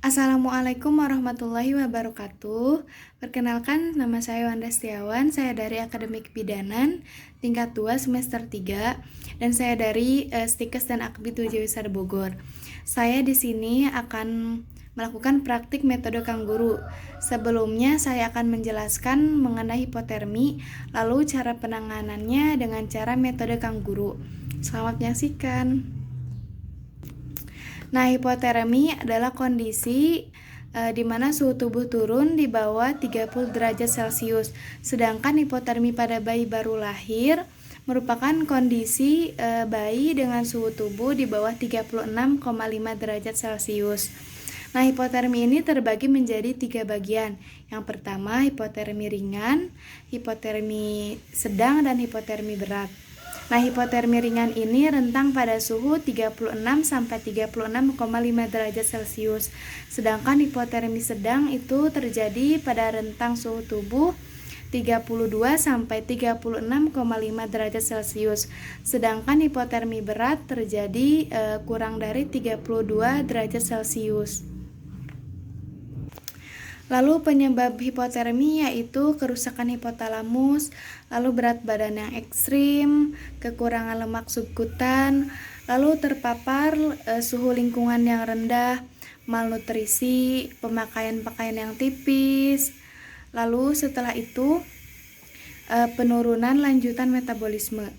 Assalamualaikum warahmatullahi wabarakatuh. Perkenalkan, nama saya Wanda Setiawan. Saya dari Akademik Bidanan tingkat 2 semester 3 dan saya dari Stikes dan Akbid Wijawisada Bogor. Saya di sini akan melakukan praktik metode kangguru. Sebelumnya saya akan menjelaskan mengenai hipotermi, lalu cara penanganannya dengan cara metode kangguru. Selamat menyaksikan. Nah, hipotermi adalah kondisi di mana suhu tubuh turun di bawah 30 derajat Celcius. Sedangkan hipotermi pada bayi baru lahir merupakan kondisi bayi dengan suhu tubuh di bawah 36,5 derajat Celcius. Nah, hipotermi ini terbagi menjadi 3 bagian. Yang pertama, hipotermi ringan, hipotermi sedang, dan hipotermi berat. Nah, hipotermi ringan ini rentang pada suhu 36 sampai 36,5 derajat Celcius. Sedangkan hipotermi sedang itu terjadi pada rentang suhu tubuh 32 sampai 36,5 derajat Celcius. Sedangkan hipotermi berat terjadi kurang dari 32 derajat Celcius. Lalu penyebab hipotermi yaitu kerusakan hipotalamus, lalu berat badan yang ekstrim, kekurangan lemak subkutan, lalu terpapar suhu lingkungan yang rendah, malnutrisi, pemakaian pakaian yang tipis. Lalu setelah itu penurunan lanjutan metabolisme.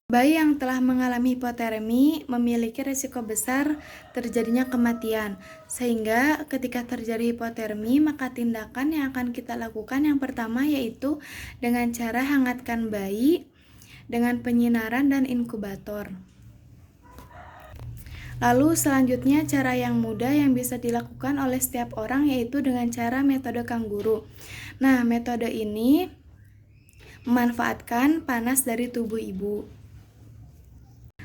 Bayi yang telah mengalami hipotermi memiliki risiko besar terjadinya kematian. Sehingga ketika terjadi hipotermi, maka tindakan yang akan kita lakukan yang pertama yaitu dengan cara hangatkan bayi dengan penyinaran dan inkubator. Lalu selanjutnya cara yang mudah yang bisa dilakukan oleh setiap orang yaitu dengan cara metode kangguru. Nah, metode ini memanfaatkan panas dari tubuh ibu.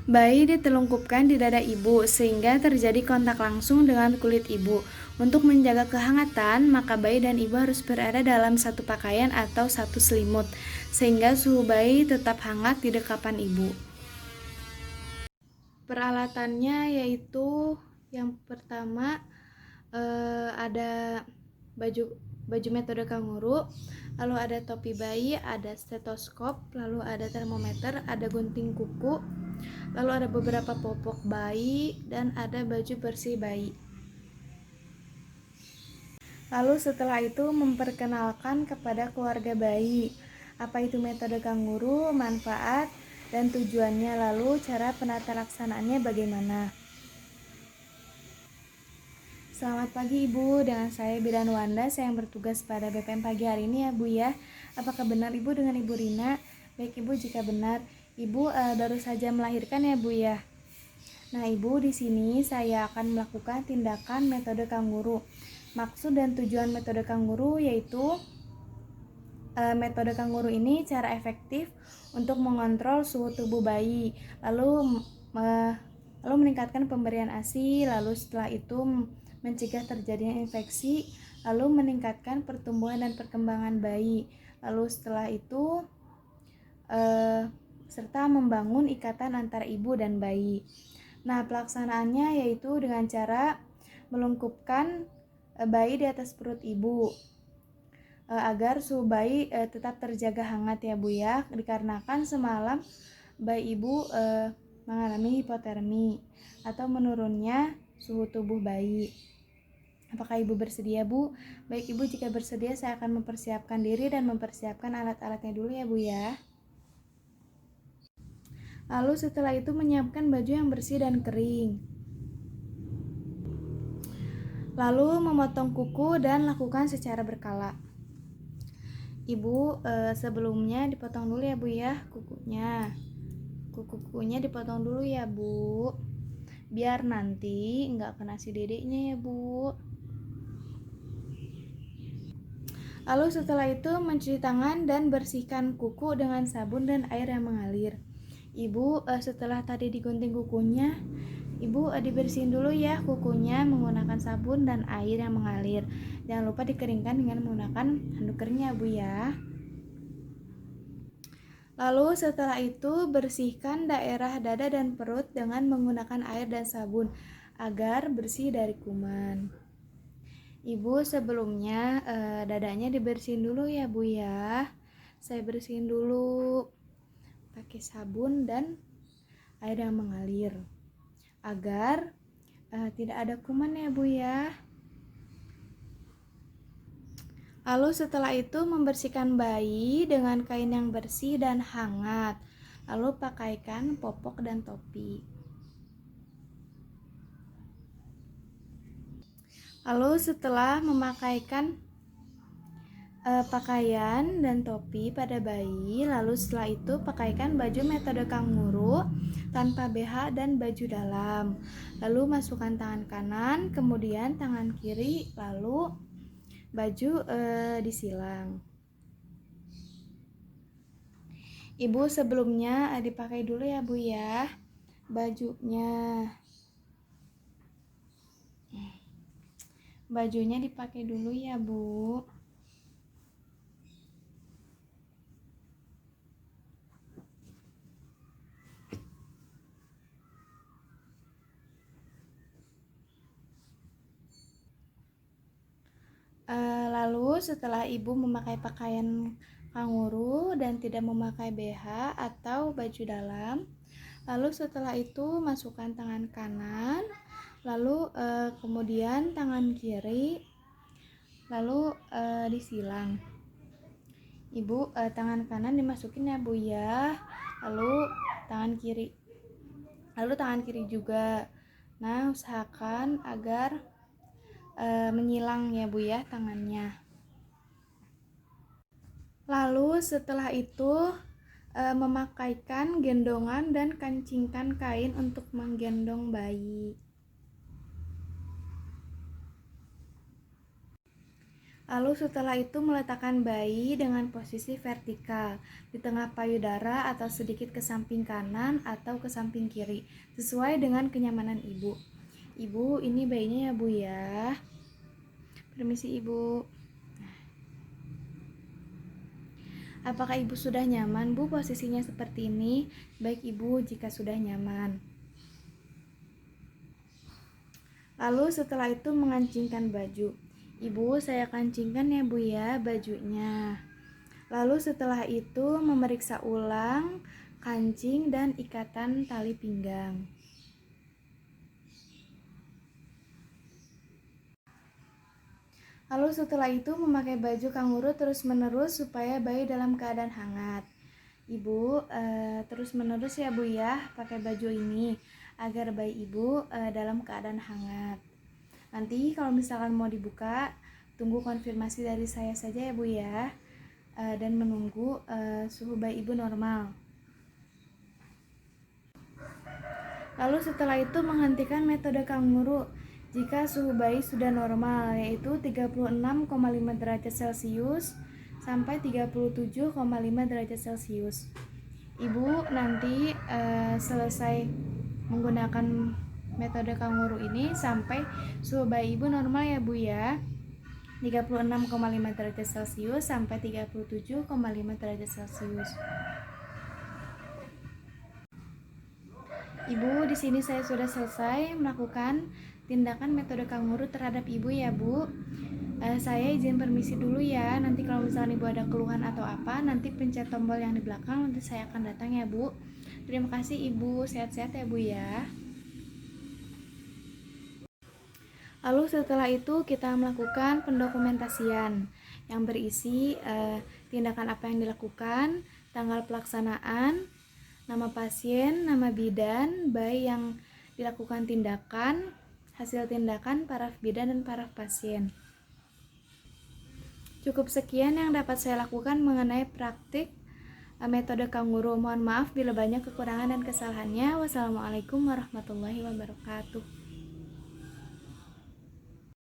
Bayi ditelungkupkan di dada ibu sehingga terjadi kontak langsung dengan kulit ibu. Untuk menjaga kehangatan, maka bayi dan ibu harus berada dalam satu pakaian atau satu selimut sehingga suhu bayi tetap hangat di dekapan ibu. Peralatannya yaitu yang pertama ada baju metode kangguru, lalu ada topi bayi, ada stetoskop, lalu ada termometer, ada gunting kuku, lalu ada beberapa popok bayi, dan ada baju bersih bayi. Lalu setelah itu memperkenalkan kepada keluarga bayi apa itu metode kangguru, manfaat, dan tujuannya, lalu cara penata laksanaannya bagaimana. Selamat pagi Ibu, dengan saya Bidan Wanda, saya yang bertugas pada BPM pagi hari ini ya Bu ya. Apakah benar Ibu dengan Ibu Rina? Baik Ibu, jika benar, Ibu baru saja melahirkan ya Bu ya. Nah Ibu, di sini saya akan melakukan tindakan metode kangguru. Maksud dan tujuan metode kangguru yaitu metode kangguru ini cara efektif untuk mengontrol suhu tubuh bayi, lalu meningkatkan pemberian ASI, lalu setelah itu mencegah terjadinya infeksi, lalu meningkatkan pertumbuhan dan perkembangan bayi, lalu setelah itu serta membangun ikatan antara ibu dan bayi. Nah, pelaksanaannya yaitu dengan cara melungkupkan bayi di atas perut ibu agar suhu bayi tetap terjaga hangat ya Bu ya, dikarenakan semalam bayi ibu mengalami hipotermi atau menurunnya suhu tubuh bayi. Apakah Ibu bersedia Bu? Baik Ibu, jika bersedia saya akan mempersiapkan diri dan mempersiapkan alat-alatnya dulu ya Bu ya. Lalu setelah itu menyiapkan baju yang bersih dan kering. Lalu memotong kuku dan lakukan secara berkala. Ibu sebelumnya dipotong dulu ya Bu ya kukunya. Kukunya dipotong dulu ya Bu, biar nanti nggak kena si dedeknya ya Bu. Lalu setelah itu mencuci tangan dan bersihkan kuku dengan sabun dan air yang mengalir. Ibu setelah tadi digunting kukunya, Ibu dibersihin dulu ya kukunya menggunakan sabun dan air yang mengalir. Jangan lupa dikeringkan dengan menggunakan handuk kering ya Bu ya. Lalu setelah itu bersihkan daerah dada dan perut dengan menggunakan air dan sabun agar bersih dari kuman. Ibu sebelumnya dadanya dibersihin dulu ya Bu ya. Saya bersihin dulu pakai sabun dan air yang mengalir agar tidak ada kuman ya Bu ya. Lalu setelah itu membersihkan bayi dengan kain yang bersih dan hangat. Lalu pakaikan popok dan topi. Lalu setelah memakaikan pakaian dan topi pada bayi, lalu setelah itu pakaikan baju metode kanguru tanpa BH dan baju dalam. Lalu masukkan tangan kanan, kemudian tangan kiri, lalu baju disilang. Ibu sebelumnya dipakai dulu ya Bu ya bajunya dipakai dulu ya Bu. Lalu setelah ibu memakai pakaian kanguru dan tidak memakai BH atau baju dalam, lalu setelah itu masukkan tangan kanan, lalu kemudian tangan kiri, lalu disilang. Ibu tangan kanan dimasukin ya Bu ya, lalu tangan kiri juga. Nah, usahakan agar menyilang ya Bu ya tangannya. Lalu setelah itu memakaikan gendongan dan kancingkan kain untuk menggendong bayi. Lalu setelah itu meletakkan bayi dengan posisi vertikal di tengah payudara atau sedikit ke samping kanan atau ke samping kiri sesuai dengan kenyamanan ibu. Ibu, ini bayinya ya Bu ya. Permisi Ibu. Apakah Ibu sudah nyaman Bu posisinya seperti ini? Baik Ibu jika sudah nyaman. Lalu setelah itu mengancingkan baju. Ibu, saya kancingkan ya Bu ya bajunya. Lalu setelah itu memeriksa ulang kancing dan ikatan tali pinggang. Lalu setelah itu memakai baju kanguru terus-menerus supaya bayi dalam keadaan hangat. Ibu terus-menerus ya Bu ya pakai baju ini agar bayi Ibu dalam keadaan hangat. Nanti kalau misalkan mau dibuka, tunggu konfirmasi dari saya saja ya Bu ya, dan menunggu suhu bayi Ibu normal. Lalu setelah itu menghentikan metode kanguru jika suhu bayi sudah normal, yaitu 36,5 derajat Celcius sampai 37,5 derajat Celcius. Ibu nanti selesai menggunakan metode kanguru ini sampai suhu bayi Ibu normal ya Bu ya, 36,5 derajat Celcius sampai 37,5 derajat Celcius. Ibu, di sini saya sudah selesai melakukan tindakan metode kanguru terhadap Ibu ya Bu. Saya izin permisi dulu ya. Nanti kalau misalnya Ibu ada keluhan atau apa, nanti pencet tombol yang di belakang, nanti saya akan datang ya Bu. Terima kasih Ibu, sehat-sehat ya Bu ya. Lalu setelah itu kita melakukan pendokumentasian yang berisi tindakan apa yang dilakukan, tanggal pelaksanaan, nama pasien, nama bidan, bayi yang dilakukan tindakan, hasil tindakan, paraf bidan dan paraf pasien. Cukup sekian yang dapat saya lakukan mengenai praktik metode kanguru. Mohon maaf bila banyak kekurangan dan kesalahannya. Wassalamualaikum warahmatullahi wabarakatuh.